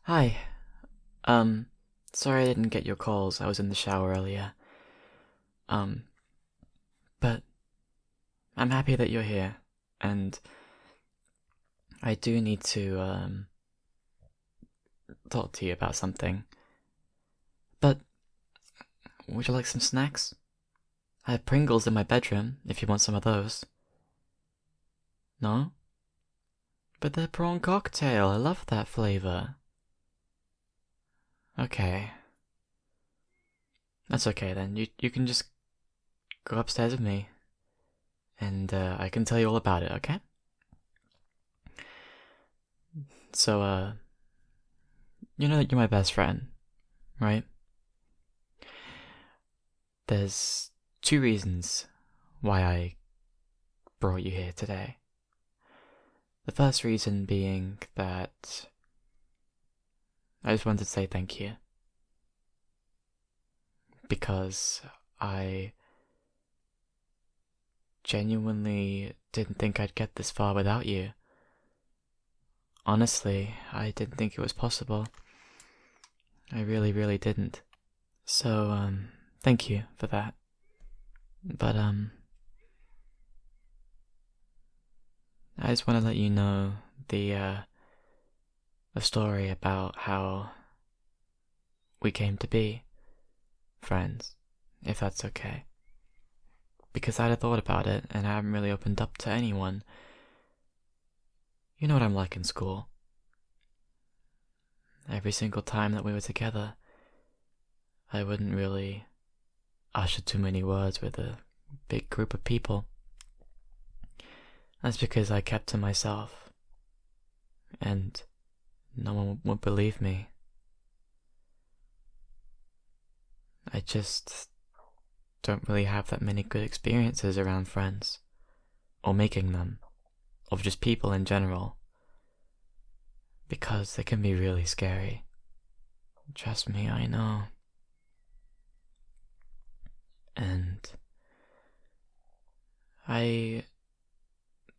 Hi. Um, Sorry I didn't get your calls. I was in the shower earlier. Um, but I'm happy that you're here, and I do need to talk to you about something. But would you like some snacks? I have Pringles in my bedroom if you want some of those. No? But they're prawn cocktail. I love that flavor. Okay. That's okay then. You can just go upstairs with me, and I can tell you all about it, okay? So, you know that you're my best friend, right? There's two reasons why I brought you here today. The first reason being that I just wanted to say thank you. Because I genuinely didn't think I'd get this far without you. Honestly, I didn't think it was possible. I really, really didn't. So, thank you for that. But, I just want to let you know the story about how we came to be friends, if that's okay. Because I'd have thought about it, and I haven't really opened up to anyone. You know what I'm like in school. Every single time that we were together, I wouldn't really usher too many words with a big group of people. That's because I kept to myself, and no one would believe me. I just don't really have that many good experiences around friends, or making them, or just people in general, because they can be really scary. Trust me, I know. And I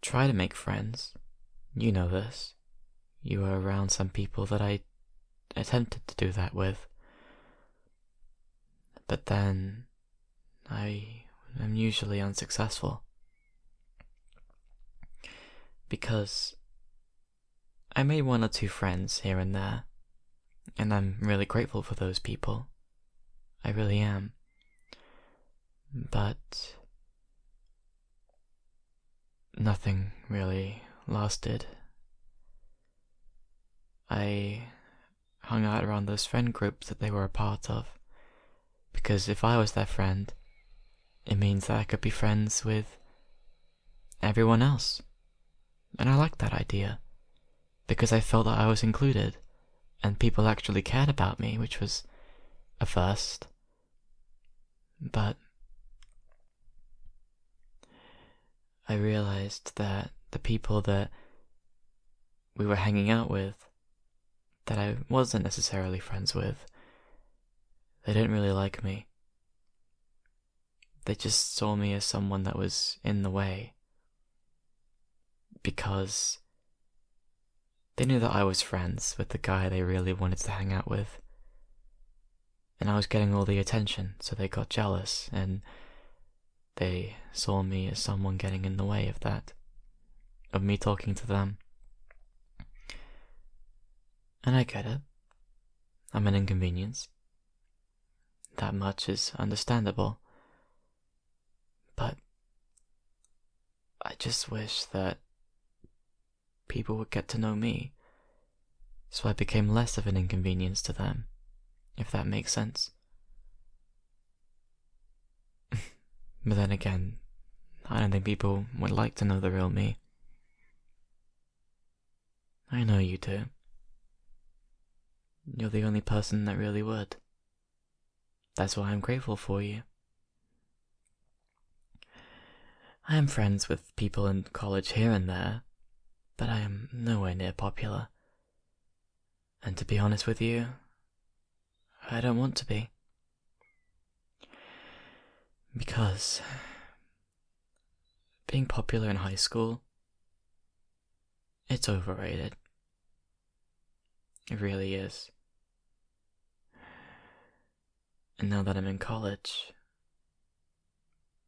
try to make friends. You know this. You were around some people that I attempted to do that with. But then I am usually unsuccessful. Because I made one or two friends here and there, and I'm really grateful for those people. I really am. But nothing really lasted. I hung out around those friend groups that they were a part of, because if I was their friend, it means that I could be friends with everyone else. And I liked that idea, because I felt that I was included, and people actually cared about me, which was a first. But I realized that the people that we were hanging out with, that I wasn't necessarily friends with, they didn't really like me. They just saw me as someone that was in the way, because they knew that I was friends with the guy they really wanted to hang out with, and I was getting all the attention, so they got jealous, and they saw me as someone getting in the way of that, of me talking to them. And I get it. I'm an inconvenience. That much is understandable. But I just wish that people would get to know me, so I became less of an inconvenience to them, if that makes sense. But then again, I don't think people would like to know the real me. I know you do. You're the only person that really would. That's why I'm grateful for you. I am friends with people in college here and there, but I am nowhere near popular. And to be honest with you, I don't want to be. Because being popular in high school, it's overrated. It really is. And now that I'm in college,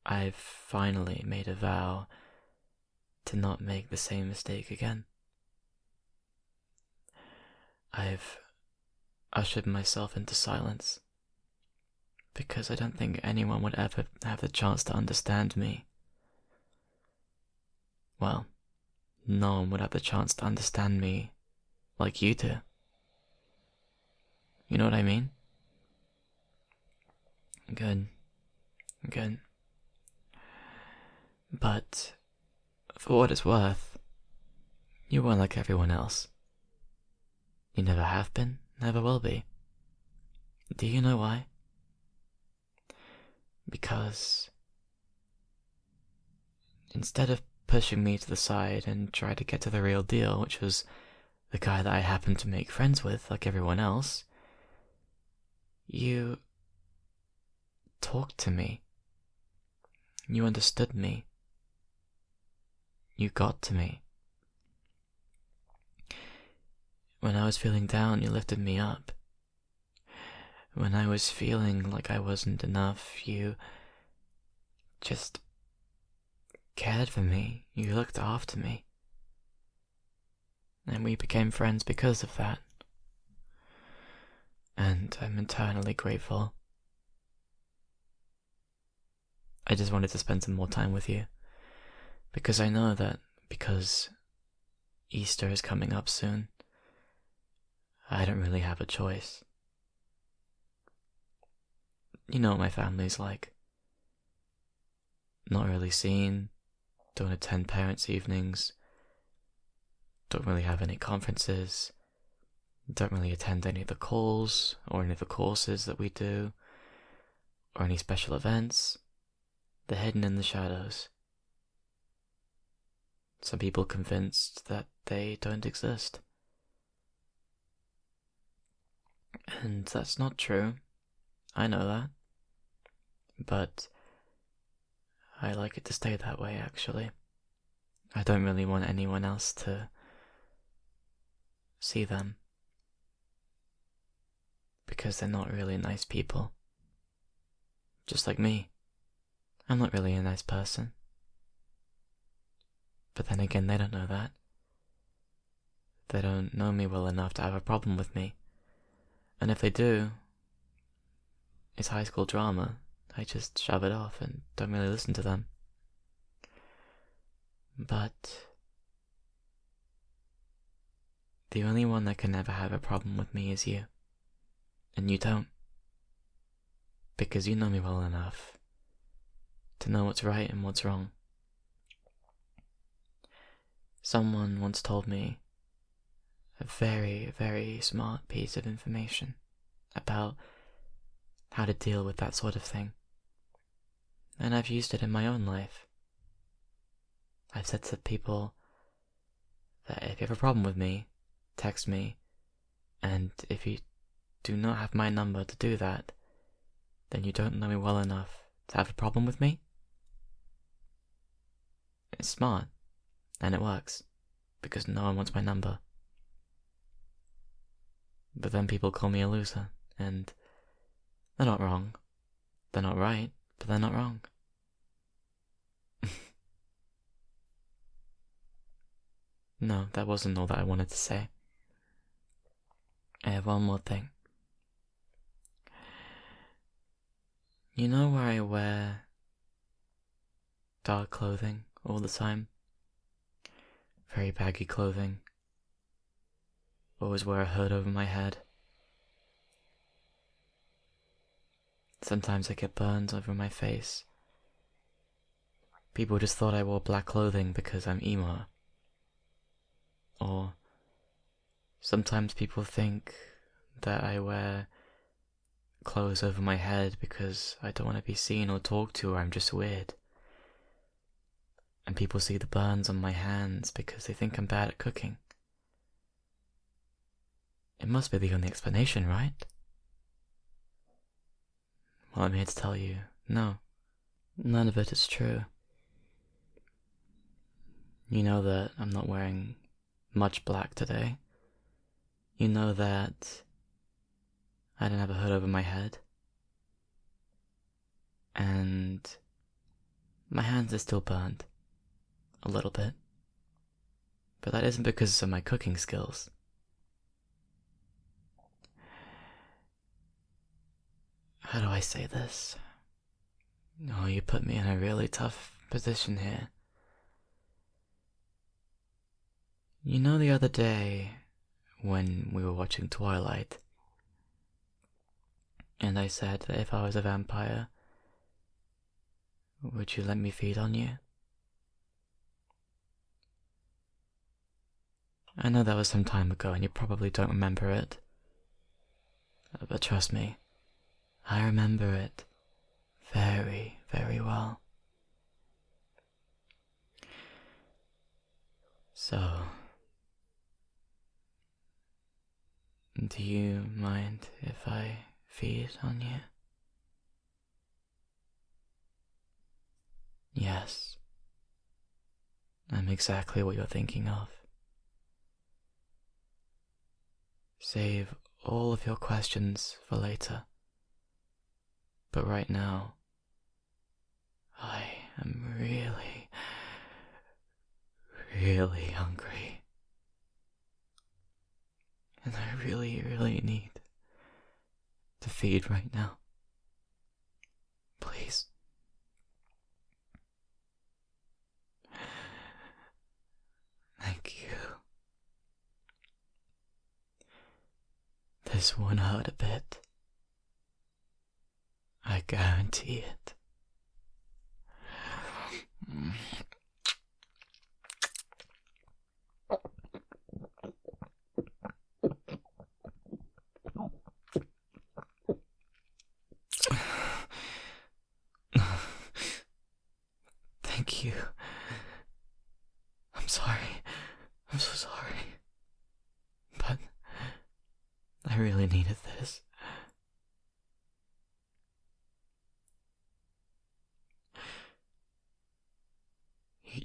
I've finally made a vow to not make the same mistake again. I've ushered myself into silence because I don't think anyone would ever have the chance to understand me. Well, no one would have the chance to understand me like you do. You know what I mean? Good. Good. But, for what it's worth, you weren't like everyone else. You never have been, never will be. Do you know why? Because instead of pushing me to the side and try to get to the real deal, which was the guy that I happened to make friends with like everyone else, you talked to me. You understood me. You got to me. When I was feeling down, you lifted me up. When I was feeling like I wasn't enough, you just cared for me. You looked after me. And we became friends because of that. And I'm eternally grateful. I just wanted to spend some more time with you. Because I know that because Easter is coming up soon, I don't really have a choice. You know what my family's like. Not really seen, don't attend parents' evenings, don't really have any conferences, don't really attend any of the calls or any of the courses that we do, or any special events. They're hidden in the shadows. Some people convinced that they don't exist. And that's not true. I know that. But I like it to stay that way, actually. I don't really want anyone else to see them. Because they're not really nice people. Just like me. I'm not really a nice person. But then again, they don't know that. They don't know me well enough to have a problem with me. And if they do, it's high school drama. I just shove it off and don't really listen to them. But the only one that can ever have a problem with me is you. And you don't. Because you know me well enough to know what's right and what's wrong. Someone once told me a very, very smart piece of information about how to deal with that sort of thing. And I've used it in my own life. I've said to people that if you have a problem with me, text me, and if you do not have my number to do that, then you don't know me well enough to have a problem with me. It's smart, and it works, because no one wants my number. But then people call me a loser, and they're not wrong. They're not right, but they're not wrong. No, that wasn't all that I wanted to say. I have one more thing. You know where I wear dark clothing all the time? Very baggy clothing. Always wear a hood over my head. Sometimes I get burns over my face. People just thought I wore black clothing because I'm emo. Or sometimes people think that I wear clothes over my head because I don't want to be seen or talked to, or I'm just weird. And people see the burns on my hands because they think I'm bad at cooking. It must be the only explanation, right? Well, I'm here to tell you, no, none of it is true. You know that I'm not wearing much black today. You know that I didn't have a hood over my head, and my hands are still burned. A little bit. But that isn't because of my cooking skills. How do I say this? Oh, you put me in a really tough position here. You know the other day when we were watching Twilight, and I said that if I was a vampire, would you let me feed on you? I know that was some time ago and you probably don't remember it. But trust me, I remember it very, very well. So, do you mind if I feed on you? Yes, I'm exactly what you're thinking of. Save all of your questions for later. But right now, I am really, really hungry. And I really, really need to feed right now. Please. Thank you. This won't hurt a bit. I guarantee it. Thank you. I'm sorry. I'm so sorry. But I really needed this.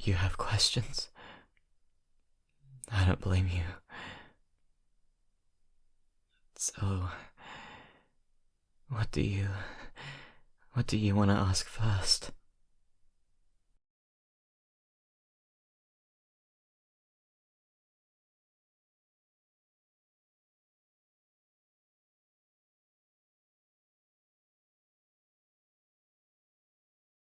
You have questions? I don't blame you. So, what do you want to ask first?